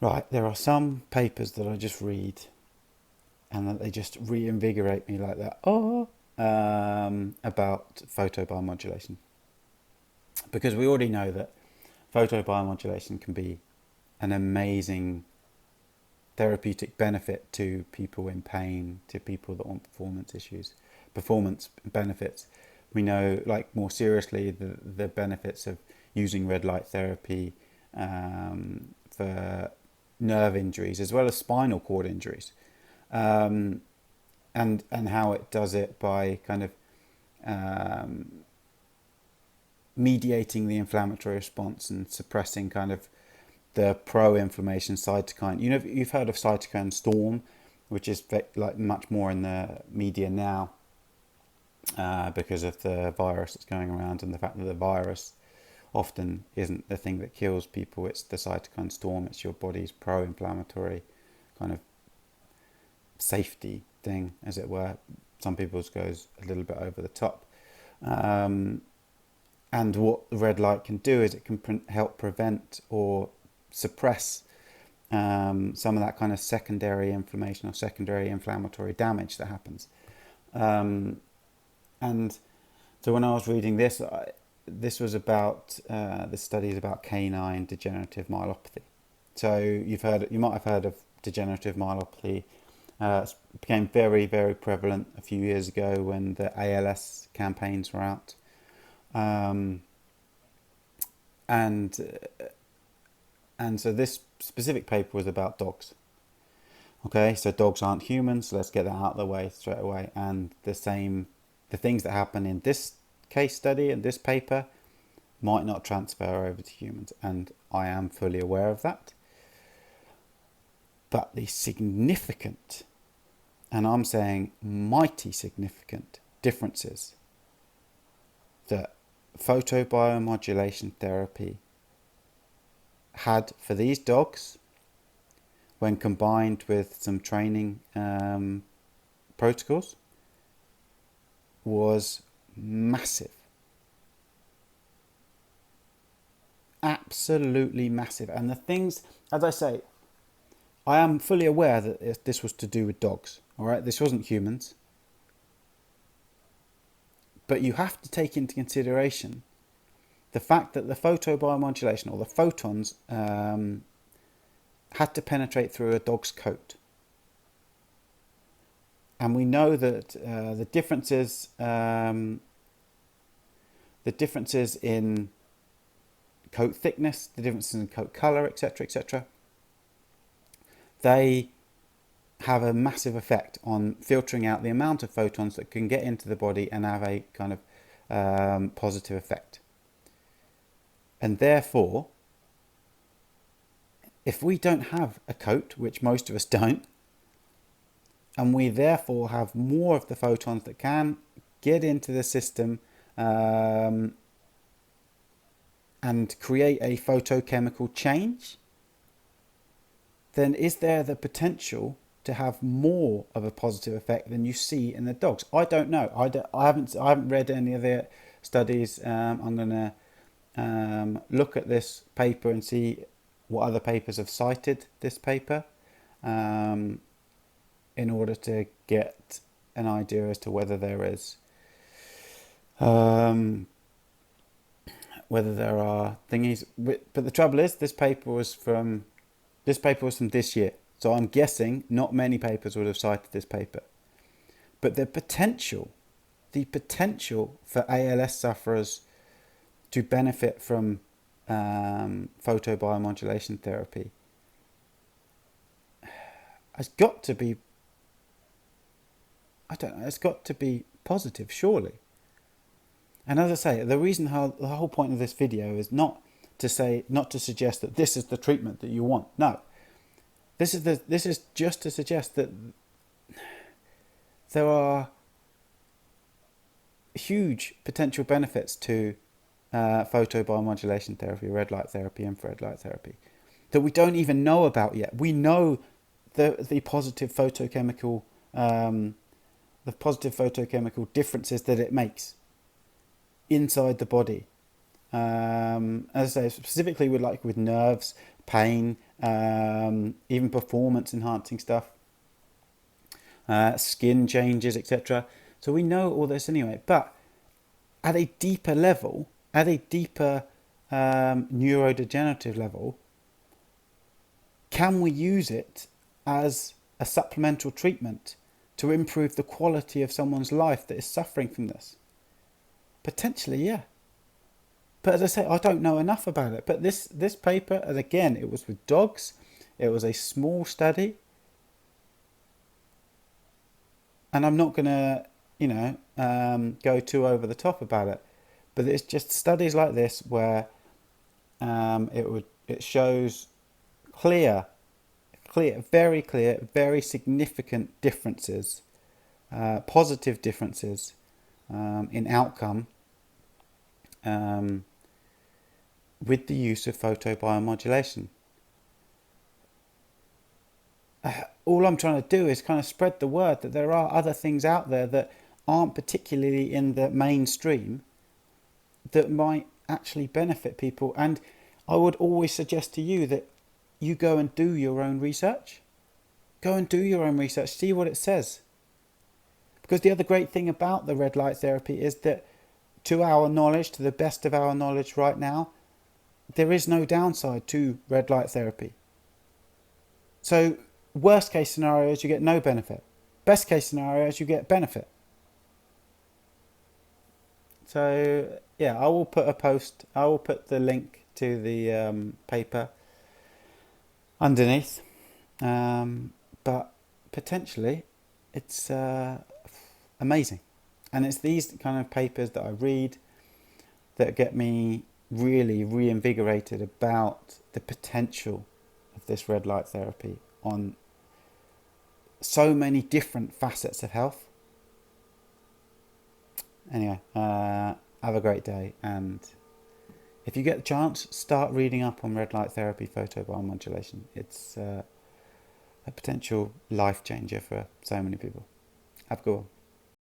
Right, there are some papers that I just read and that they just reinvigorate me like that. About photobiomodulation. Because we already know that photobiomodulation can be an amazing therapeutic benefit to people in pain, to people that want performance issues, performance benefits. We know, like more seriously, the benefits of using red light therapy for nerve injuries as well as spinal cord injuries, um, and how it does it by kind of um, mediating the inflammatory response and suppressing kind of the pro-inflammation cytokine. You know, you've heard of cytokine storm, which is like much more in the media now because of the virus that's going around and the fact that the virus often isn't the thing that kills people. It's the cytokine storm. It's your body's pro-inflammatory kind of safety thing, as it were. Some people's goes a little bit over the top. Um, and what red light can do is it can help prevent or suppress some of that kind of secondary inflammation or secondary inflammatory damage that happens. Um, and so when I was reading this, this was about the studies about canine degenerative myelopathy. So you might have heard of degenerative myelopathy. It became very, very prevalent a few years ago when the ALS campaigns were out. Um, and and so this specific paper was about dogs. Okay, so dogs aren't humans, so let's get that out of the way straight away. And the things that happen in this case study and this paper might not transfer over to humans, and I am fully aware of that. But the significant, and I'm saying mighty significant, differences that photobiomodulation therapy had for these dogs when combined with some training protocols was massive. Absolutely massive. And the things, as I say, I am fully aware that this was to do with dogs. All right, this wasn't humans. But you have to take into consideration the fact that the photobiomodulation or the photons had to penetrate through a dog's coat. And we know that the differences in coat thickness, the differences in coat color, etc., etc., they have a massive effect on filtering out the amount of photons that can get into the body and have a kind of positive effect. And therefore, if we don't have a coat, which most of us don't, and we therefore have more of the photons that can get into the system and create a photochemical change, then is there the potential to have more of a positive effect than you see in the dogs? I don't know. I haven't read any of the studies. I'm going to look at this paper and see what other papers have cited this paper in order to get an idea as to whether there is whether there are thingies. But the trouble is, this paper was from this year. So I'm guessing not many papers would have cited this paper. But the potential for ALS sufferers to benefit from photobiomodulation therapy has got to be, I don't know, it's got to be positive, surely. And as I say, the whole point of this video is not to suggest that this is the treatment that you want. No, this is just to suggest that there are huge potential benefits to photobiomodulation therapy, red light therapy, infrared light therapy that we don't even know about yet. We know the positive photochemical differences that it makes inside the body. As I say, specifically with nerves, pain, even performance enhancing stuff, skin changes, etc. So we know all this anyway. But at a deeper level, at a deeper neurodegenerative level, can we use it as a supplemental treatment to improve the quality of someone's life that is suffering from this? Potentially, yeah. But as I say, I don't know enough about it. But this paper, and again, it was with dogs. It was a small study. And I'm not going to, go too over the top about it. But it's just studies like this where it shows very clear, very significant differences, positive differences in outcome with the use of photobiomodulation. All I'm trying to do is kind of spread the word that there are other things out there that aren't particularly in the mainstream that might actually benefit people. And I would always suggest to you that you go and do your own research. Go and do your own research, see what it says. Because the other great thing about the red light therapy is that, to our knowledge, to the best of our knowledge right now, there is no downside to red light therapy. So worst case scenario is you get no benefit. Best case scenario is you get benefit. So yeah, I will put the link to the paper underneath. But potentially it's amazing. And it's these kind of papers that I read that get me really reinvigorated about the potential of this red light therapy on so many different facets of health. Anyway, have a great day, and if you get the chance, start reading up on red light therapy photobiomodulation. It's a potential life changer for so many people. Have a good one.